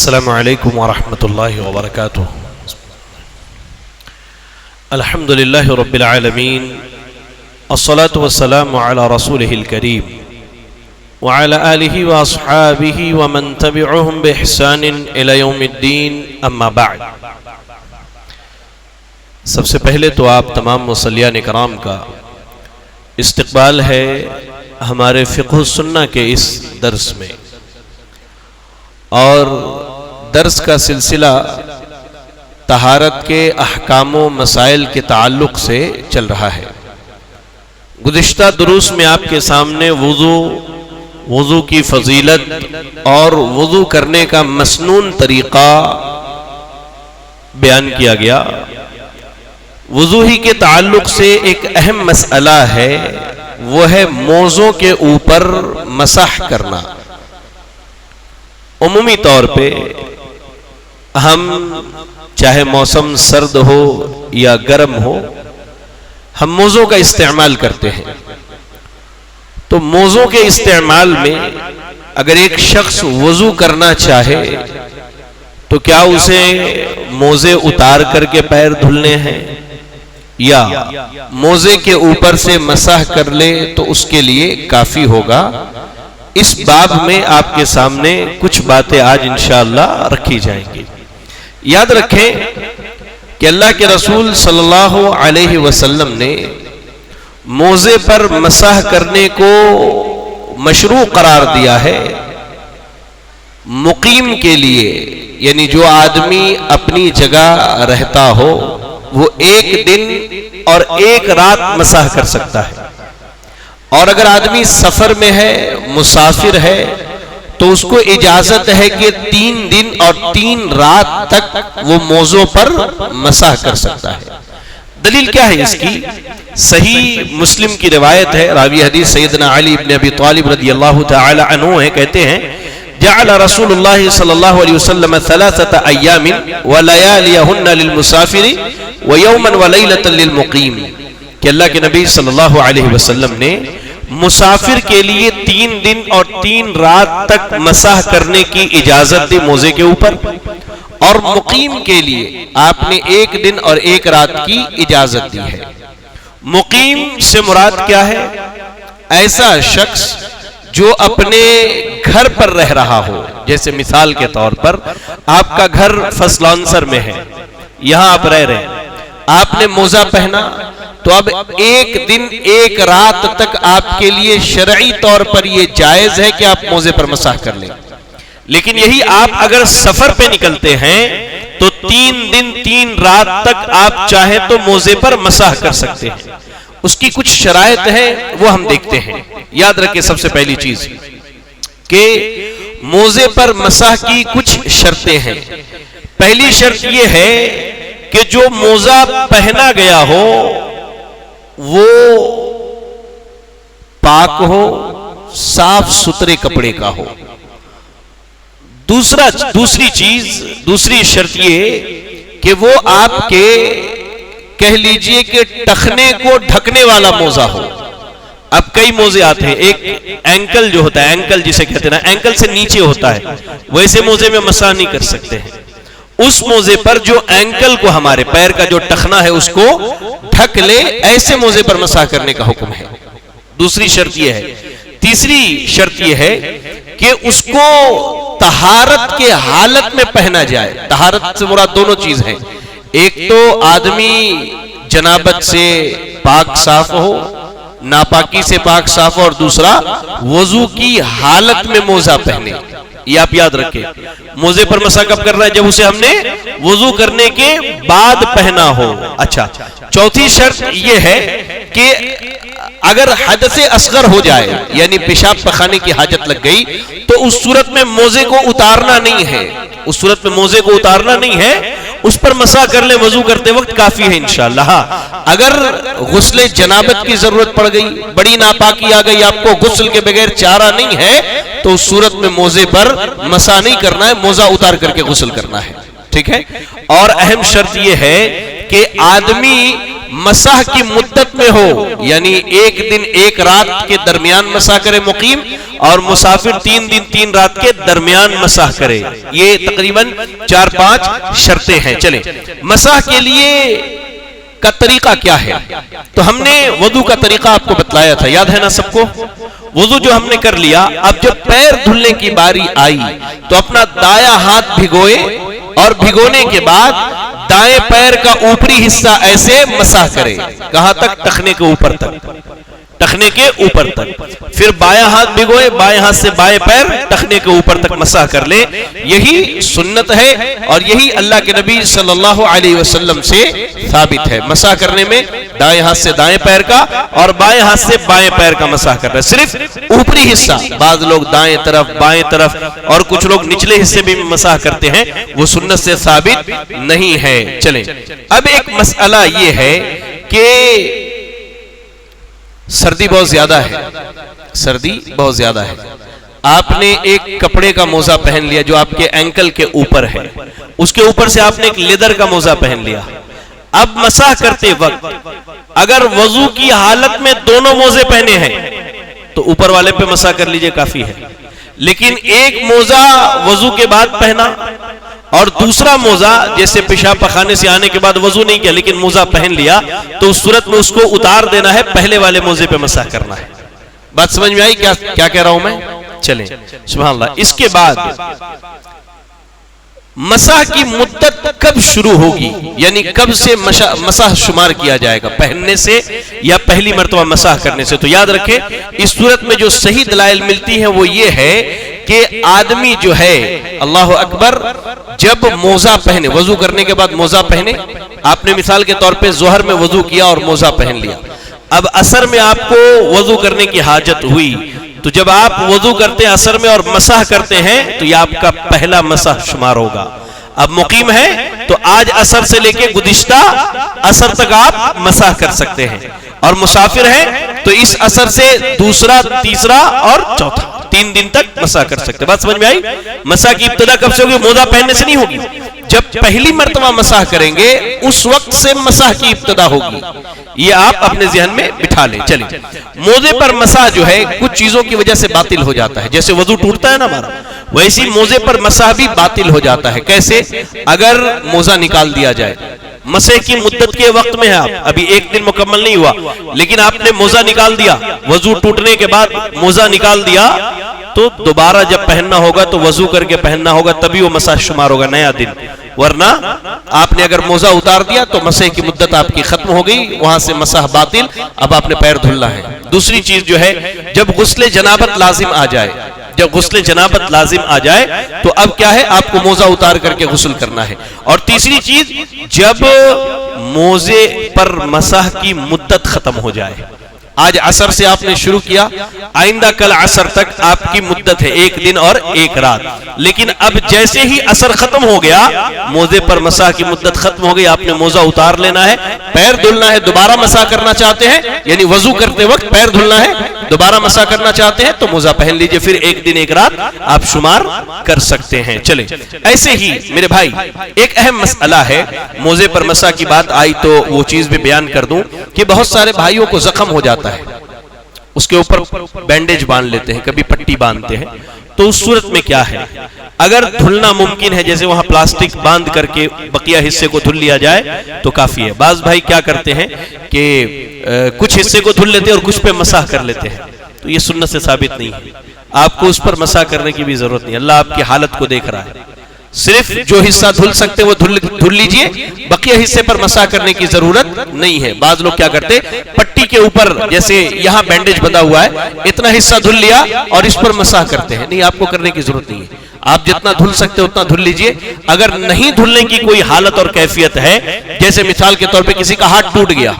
अस्सलामु अलैकुम वरहमतुल्लाहि वबरकातुह। अल्हम्दुलिल्लाहि रब्बिल आलमीन, अस्सलातु वस्सलामु अला रसूलिहिल करीम व अला आलिहि व अस्हाबिहि व मन तबिअहुम बिइहसानिन इला यौमिद्दीन, अम्मा बअद। सबसे पहले तो आप तमाम मुसल्लियान इकराम का इस्तकबाल है हमारे फ़िक़्ह सुन्ना के इस दर्स में, और दर्स का सिलसिला तहारत के अहकाम व मसाइल के ताल्लुक़ से चल रहा है। गुज़िश्ता दुरूस में आपके सामने वुज़ू की फ़ज़ीलत और वुज़ू करने का मसनून तरीक़ा बयान किया गया। वुज़ू ही के ताल्लुक़ से एक अहम मसअला है, वो है मोज़ों के ऊपर मसह करना। उमूमी तौर पे हम चाहे मौसम सर्द हो या गर्म हो, हम मोज़ों का इस्तेमाल करते हैं। तो मोज़ों के इस्तेमाल में अगर एक शख्स वुज़ू करना चाहे तो क्या उसे मोज़े उतार करके पैर धुलने हैं या मोज़े के ऊपर से मसह कर ले तो उसके लिए काफ़ी होगा? इस बाब में आपके सामने कुछ बातें आज इंशाअल्लाह रखी जाएंगी। याद रखें कि अल्लाह के रसूल सल्लल्लाहु अलैहि वसल्लम ने मोज़े पर मसह करने को मशरू करार दिया है मुकीम के लिए, यानी जो आदमी अपनी जगह रहता हो वो एक दिन और एक रात मसह कर सकता है। और अगर आदमी सफर में है, मुसाफिर है, तो उसको इजाजत है कि 3 दिन और 3 रात तक वो मोज़ों पर मसह कर सकता है। दलील क्या है इसकी? सही मुस्लिम की रिवायत है, रावी हदीस सैयदना अली इब्न अबी तालिब रदियल्लाहु तआला अन्हु है, कहते हैं जअल रसूलुल्लाह सल्लल्लाहु अलैहि वसल्लम सलासत अय्यामिन व लयालियहुन्ना लिलमुसाफिरी व यौमन व लैलतन लिलमुकीम, कि अल्लाह के नबी सल्लल्लाहु अलैहि वसल्लम ने मुसाफिर के लिए 3 दिन और 3 रात तक मसह करने की इजाजत दी मोज़े के ऊपर, और मुकीम के लिए आपने 1 दिन और 1 रात की इजाजत दी है। मुकीम से मुराद क्या है? ऐसा शख्स जो अपने घर पर रह रहा हो। जैसे मिसाल के तौर पर आपका घर फसलांसर में है, यहां आप रह रहे हैं, आपने मोज़ा पहना, तो अब 1 दिन 1 रात तक आपके लिए शरई तौर पर यह जायज है कि आप मोज़े पर मसह कर लें। लेकिन यही आप अगर सफर पे निकलते हैं तो 3 दिन 3 रात तक आप चाहे तो मोज़े पर मसह कर सकते हैं। उसकी कुछ शराइत है, वो हम देखते हैं। याद रखें सबसे पहली चीज कि मोज़े पर मसह की कुछ शर्तें हैं। पहली शर्त यह है कि जो मोज़ा पहना गया हो वो पाक हो, साफ सुथरे कपड़े का हो। दूसरी शर्त ये कि वो आपके कह लीजिए कि टखने को ढकने वाला मोज़ा हो। अब कई मोज़े आते हैं, एक एंकल जो होता है, एंकल जिसे कहते हैं ना, एंकल से नीचे होता है, वैसे मोज़े में मसह नहीं कर सकते हैं। उस मोज़े पर जो एंकल को, हमारे पैर का जो टखना है उसको ढक ले, ऐसे मोज़े पर मसह करने का हुक्म है। दूसरी शर्त यह है। तीसरी शर्त यह है कि उसको तहारत के हालत में पहना जाए। तहारत से मुराद दोनों चीज है, एक तो आदमी जनाबत से पाक साफ हो, नापाकी से पाक साफ हो, और दूसरा वुज़ू की हालत में मोज़ा पहने। ये आप याद रखें। मोज़े पर मसह कब करना है? जब उसे हमने वुज़ू करने के बाद पहना हो। अच्छा, चौथी शर्त यह है कि अगर हदसे असगर हो जाए, यानी पेशाब पखाने की हाजत लग गई, तो उस सूरत में मोज़े को उतारना नहीं है। उस सूरत में मोज़े को उतारना नहीं है, उस पर मसह कर ले वुज़ू करते वक्त काफी है इंशाअल्लाह। अगर गुस्ले जनाबत की जरूरत पड़ गई, बड़ी नापाकी आ गई, आपको गुस्ल के बगैर चारा नहीं है, तो उस सूरत में मोज़े पर मसह नहीं करना है, मोज़ा उतार करके गुस्ल करना है। ठीक है। और अहम शर्त यह है कि आदमी मसाह की मुद्दत में हो, यानी एक दिन एक रात के दरमियान मसाह करे मुकीम, और मुसाफिर 3 दिन 3 रात के दरमियान मसाह करे। ये तकरीबन 4-5 शर्तें हैं। चले, मसाह के लिए का तरीका क्या है? तो हमने वुदू का तरीका आपको बतलाया था, याद है ना सबको? वुदू जो हमने कर लिया, अब जब पैर धुलने की बारी आई तो अपना दायां हाथ भिगोए, और भिगोने के बाद दाएं पैर का ऊपरी हिस्सा ऐसे मसाह करे। कहां तक? टखने के ऊपर तक, टखने के ऊपर तक। फिर बायां हाथ भिगोए, बाएं हाथ से बाएं पैर टखने के ऊपर तक मसाह कर ले। यही सुन्नत है और यही अल्लाह के नबी सल्लल्लाहु अलैहि वसल्लम से साबित है। मसाह करने में दाएं हाथ से दाएं पैर का और बाएं हाथ से बाएं पैर का मसाह कर रहा है, सिर्फ ऊपरी हिस्सा। बाद लोग दाएं तरफ, बाएं तरफ और कुछ लोग निचले हिस्से में भी मसाह करते हैं, वो सुन्नत से साबित नहीं है। चलें, अब एक मसला ये है कि सर्दी बहुत ज्यादा है, सर्दी बहुत ज्यादा है। आपने एक कपड़े का मोजा पहन लिया जो आपके एंकल के ऊपर है, उसके ऊपर से आपने एक लेदर का मोजा पहन लिया। अब मसाह करते वक्त अगर वजू की हालत में दोनों मोजे पहने हैं तो ऊपर वाले पे मसाह कर लीजिए, काफी है। लेकिन एक मोजा वजू के बाद पहना और दूसरा मोजा जैसे पेशाब पखाने से आने के बाद वजू नहीं किया लेकिन मोजा पहन लिया, तो उस सूरत में उसको उतार देना है, पहले वाले मोजे पे मसाह करना है। बात समझ में आई क्या क्या कह रहा हूं मैं? चलें, सुभान अल्लाह। इसके बाद मसाह की मुद्दत कब शुरू होगी, यानी कब से मसाह शुमार किया जाएगा, पहनने से या पहली मर्तबा मसाह करने से? तो याद रखें, इस सूरत में जो सही दलाइल मिलती है वो ये है कि आदमी जो है, अल्लाह अकबर, जब मोजा पहने, वजू करने के बाद मोजा पहने, आपने मिसाल के तौर पे जोहर में वजू किया और मोजा पहन लिया, अब असर में आपको वजू करने की हाजत हुई, तो जब आप वजू करते हैं असर में और मसाह करते हैं तो यह आपका पहला मसाह शुमार होगा। अब मुकीम है तो आज असर से लेके गुज़िश्ता असर तक आप मसाह कर सकते हैं, और मुसाफिर है तो इस असर से दूसरा, तीसरा और चौथा 3 दिन तक मसाह कर सकते हैं। बात समझ में आई? मसाह की इब्तिदा कब से होगी? मोजा पहनने से नहीं होगी, जब पहली मर्तबा मसाह करेंगे उस वक्त से मसाह की इब्तिदा होगी। ये आप अपने ज़हन में बिठा लें। चलिए, मोजे पर मसाह जो है कुछ चीजों की वजह से बातिल हो जाता है, जैसे वजू टूटता है ना हमारा, वैसी मोजे पर मसाह भी बातिल हो जाता है। कैसे? अगर मोजा निकाल दिया जाए, मसे की मुद्दत के वक्त में है, आप अभी 1 दिन मुकम्मल नहीं हुआ लेकिन आपने मोजा निकाल दिया, वजू टूटने के बाद मोजा निकाल दिया, तो दोबारा जब पहनना होगा तो वजू करके पहनना होगा, तभी वो मसाह शुमार होगा, नया दिन। वरना आपने अगर मोजा उतार दिया तो मसे की मुद्दत आपकी खत्म हो गई, वहां से मसाह बातिल, अब आपने पैर धुलना है। दूसरी चीज जो है, जब गुस्ले जनाबत लाजिम आ जाए, जब गुस्ले जनाबत लाजिम आ जाए तो अब क्या है, आपको मोजा उतार करके गुस्ल करना है। और तीसरी चीज, जब मोजे पर मसाह की मुद्दत खत्म हो जाए, आज असर से आपने शुरू किया, आइंदा कल असर तक आपकी मुद्दत है 1 दिन और 1 रात, लेकिन अब जैसे ही असर खत्म हो गया, मोजे पर मसाह की मुद्दत खत्म हो गई, आपने मोजा उतार लेना है, पैर धुलना है, दोबारा मसाह करना चाहते हैं, यानी वजू करते वक्त पैर धुलना है, दोबारा मसाह करना चाहते हैं तो मोजा पहन लीजिए, फिर 1 दिन 1 रात आप शुमार कर सकते हैं। चले, ऐसे ही मेरे भाई एक अहम मसला है, मोजे पर मसाह की बात आई तो वो चीज भी बयान कर दूं कि बहुत सारे भाइयों को जख्म हो जाता है, उसके ऊपर बैंडेज बांध लेते हैं, कभी पट्टी बांधते हैं, तो उस सूरत में क्या है, अगर धुलना मुमकिन है, जैसे वहां प्लास्टिक बांध करके बकिया हिस्से को धुल लिया जाए तो काफी है। बाज भाई क्या करते हैं कि कुछ हिस्से को धुल लेते हैं और कुछ पे मसाह कर लेते हैं, तो ये सुन्नत से साबित नहीं है, आपको उस पर मसाह करने की भी जरूरत नहीं, अल्लाह आपकी हालत को देख रहा है। सिर्फ जो हिस्सा धुल सकते वो धुल लीजिए, बकिया हिस्से पर मसाह करने की जरूरत नहीं है। बाज लोग क्या करते, पट्टी के ऊपर जैसे यहाँ बैंडेज बंधा हुआ है, इतना हिस्सा धुल लिया और इस पर मसाह करते हैं, नहीं, आपको करने की जरूरत नहीं है, आप जितना धुल सकते हो उतना धुल लीजिए। अगर नहीं धुलने की कोई हालत और कैफियत है, जैसे मिसाल के तौर पे किसी का हाथ टूट गया,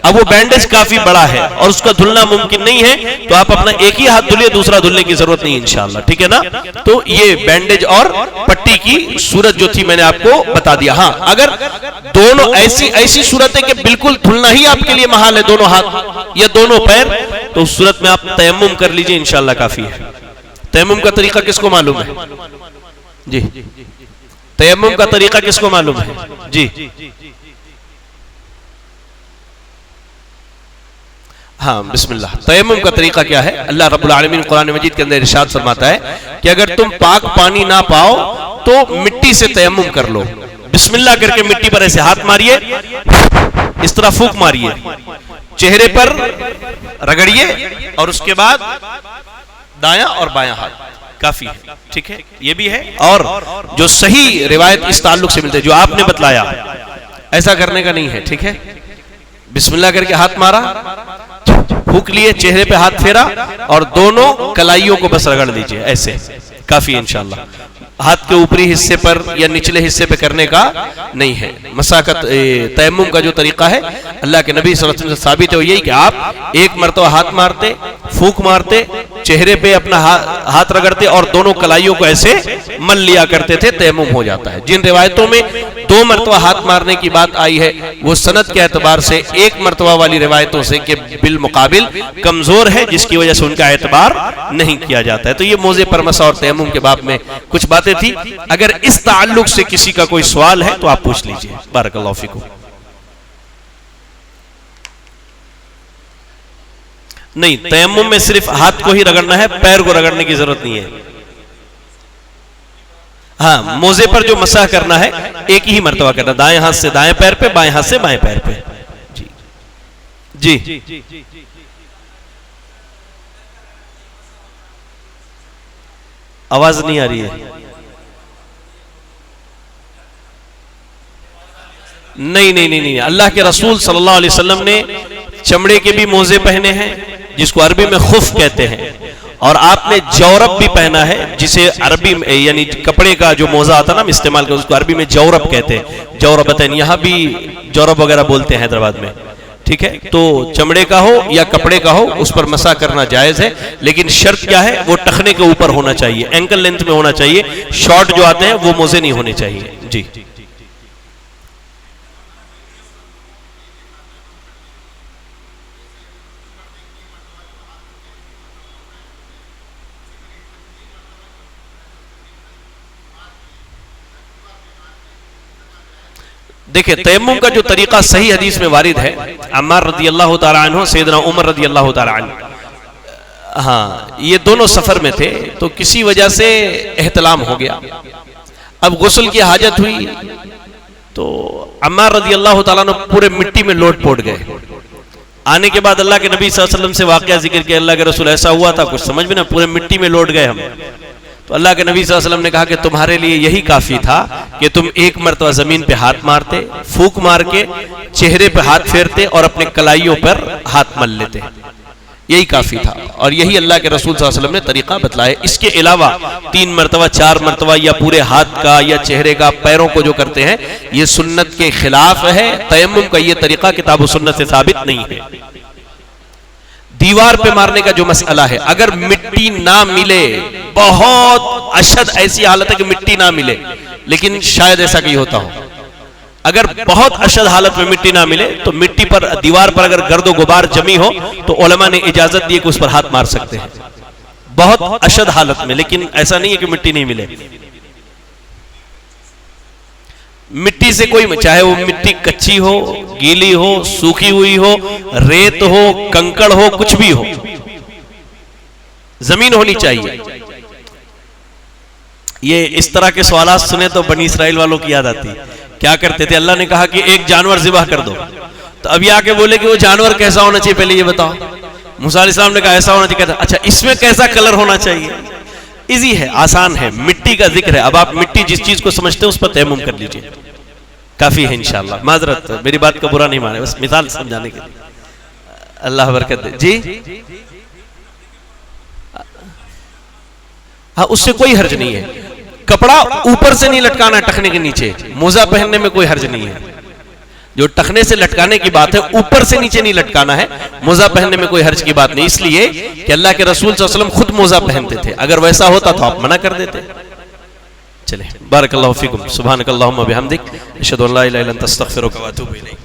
अब वो बैंडेज काफी बड़ा है और उसका धुलना मुमकिन नहीं है, तो आप अपना एक ही हाथ धुलिए, दूसरा धुलने की जरूरत नहीं इंशाअल्लाह, ठीक है ना। तो ये बैंडेज और पट्टी की सूरत जो थी मैंने आपको बता दिया। हाँ, अगर दोनों ऐसी सूरत है कि बिल्कुल धुलना ही आपके लिए महाल है, दोनों हाथ या दोनों पैर, तो उस सूरत में आप तयम्मुम कर लीजिए, इंशाअल्लाह काफी है। तयम्मुम का तरीका किसको मालूम है? जी, तयम्मुम का तरीका किसको मालूम है? जी, हाँ बिस्मिल्लाह। तयम्मुम का तरीका क्या है? अल्लाह रब्बुल आलमीन कुरान मजीद के अंदर इरशाद फरमाता है कि अगर तुम पाक पानी ना पाओ तो मिट्टी से तयम्मुम कर लो। बिस्मिल्लाह करके मिट्टी पर ऐसे हाथ मारिए, इस तरह फूंक मारिए, चेहरे पर रगड़िए और उसके बाद दायां और बायां हाथ, काफी है। ठीक है, ये भी है। और जो सही रिवायत इस ताल्लुक से मिलते है, जो आपने बतलाया, ऐसा करने का नहीं है। ठीक है, बिस्मिल्लाह करके हाथ मारा, फूंक लिए, चेहरे पे हाथ फेरा और दोनों कलाइयों को बस रगड़ दीजिए, ऐसे काफी है इंशाअल्लाह। हाथ के ऊपरी हिस्से पर या निचले हिस्से पे करने का नहीं है। मसाकत तयम्मुम का जो तरीका है अल्लाह के नबी सल्लल्लाहु अलैहि वसल्लम से साबित है यही कि आप एक मरतबा हाथ मारते, फूंक मारते, चेहरे पे अपना हाथ रगड़ते और दोनों कलाइयों को ऐसे मल लिया करते थे, तयम्मुम हो जाता है। जिन रिवायतों में 2 मरतबा हाथ मारने की बात आई है वो सनद के एतबार से 1 मरतबा वाली रिवायतों से के बिल मुकाबिल कमजोर है, जिसकी वजह से उनका एतबार नहीं किया जाता है। तो ये मोज़े पर मसा और तयम्मुम के बाब में कुछ बातें थी। अगर इस ताल्लुक से किसी का कोई सवाल है तो आप पूछ लीजिए। बारकल्लाहु फीकुम। नहीं, तयम्मुम में सिर्फ हाथ को ही रगड़ना है, पैर को रगड़ने की जरूरत नहीं है। हाँ, मोजे पर जो मसाह करना है एक ही मर्तबा करना, दाएं हाथ से दाएं पैर पे, बाएं हाथ से बाएं पैर पे। जी जी, आवाज नहीं आ रही है। नहीं नहीं नहीं नहीं, अल्लाह के रसूल सल्लल्लाहु अलैहि वसल्लम ने चमड़े के भी मोजे पहने हैं जिसको अरबी में खुफ कहते हैं, और आपने जौरब भी पहना है जिसे अरबी में यानी कपड़े का जो मोजा आता है ना इस्तेमाल कर, उसको अरबी में जौरब कहते हैं। जौरबतन, यहाँ भी जौरब वगैरह बोलते हैं हैदराबाद में। ठीक है, तो चमड़े का हो या कपड़े का हो उस पर मसा करना जायज है, लेकिन शर्त क्या है, वो टखने के ऊपर होना चाहिए, एंकल लेंथ में होना चाहिए। शॉर्ट जो आते हैं वो मोजे नहीं होने चाहिए। जी देखिए, तयम्मुम का जो तरीका सही हदीस में वारिद है, अम्मार रदी अल्लाह तआला अन्हु, सैयदना उमर रदी अल्लाह तआला अन्हु, हाँ ये दोनों सफर में थे तो किसी वजह से एहतलाम हो गया। अब गुस्ल की हाजत हुई तो अम्मार रदी अल्लाह तआला अन्हु पूरे मिट्टी में लोट पोट गए। आने के बाद अल्लाह के नबी सल्लल्लाहु अलैहि वसल्लम से वाकया जिक्र किया, अल्लाह के रसूल ऐसा हुआ था, कुछ समझ में ना, पूरे मिट्टी में लोट गए हम। तो अल्लाह के नबी सल्लल्लाहु अलैहि वसल्लम ने कहा कि तुम्हारे लिए यही काफी था कि तुम एक मरतबा जमीन पे हाथ मारते, फूंक मार के चेहरे पे हाथ फेरते और अपने कलाइयों पर हाथ मल लेते, यही काफी था। और यही अल्लाह के रसूल सल्लल्लाहु अलैहि वसल्लम ने तरीका बतलाया। इसके अलावा 3 मरतबा 4 मरतबा या पूरे हाथ का या चेहरे का, पैरों को जो करते हैं, ये सुन्नत के खिलाफ है। तयम्मुम का ये तरीका किताब व सुन्नत से साबित नहीं है। दीवार पे मारने का जो मसला है, अगर मिट्टी ना मिले, बहुत अशद ऐसी हालत है कि मिट्टी ना मिले, लेकिन शायद ऐसा कहीं होता हो, अगर बहुत अशद हालत में मिट्टी ना मिले तो मिट्टी पर, दीवार पर अगर गर्दो गुबार जमी हो तो उलमा ने इजाजत दी कि उस पर हाथ मार सकते हैं, बहुत अशद हालत में। लेकिन ऐसा नहीं है कि मिट्टी नहीं मिले। मिट्टी से कोई, चाहे वो मिट्टी कच्ची हो, गीली हो, सूखी हुई हो, रेत हो, कंकड़ हो, कुछ भी हो, जमीन होनी चाहिए। ये इस तरह के सवालात सुने तो बनी इसराइल वालों की याद आती। क्या करते थे, अल्लाह ने कहा कि एक जानवर ज़िबह कर दो, तो अभी आके बोले कि वो जानवर कैसा होना चाहिए, पहले ये बताओ। मूसा अलैहिस्सलाम ने कहा ऐसा होना चाहिए, अच्छा इसमें कैसा कलर होना चाहिए। इजी है, आसान है, मिट्टी का जिक्र है। अब आप मिट्टी जिस चीज को समझते हैं उस पर तयम्मुम कर लीजिए, काफी है इंशाअल्लाह। माजरत, मेरी बात को बुरा नहीं माने, बस मिसाल समझाने के लिए। अल्लाह बरकत दे। जी हाँ, उससे कोई हर्ज नहीं है। कपड़ा ऊपर से नहीं लटकाना टखने के नीचे, मोजा पहनने में कोई हर्ज नहीं है। जो टखने से लटकाने की बात है, ऊपर से नीचे नहीं लटकाना है। मोजा पहनने में कोई हर्ज की बात नहीं, इसलिए कि अल्लाह के रसूल सल्लल्लाहु अलैहि वसल्लम खुद मोजा पहनते थे। अगर वैसा होता तो आप मना कर देते। चले, बारकल्लाहु फीकुम, सुब्हानकल्लाहुम्मा बिहम्दिक, अशहदु अन ला इलाहा इल्ला अंता अस्तगफिरुका व अतूबु इलैक।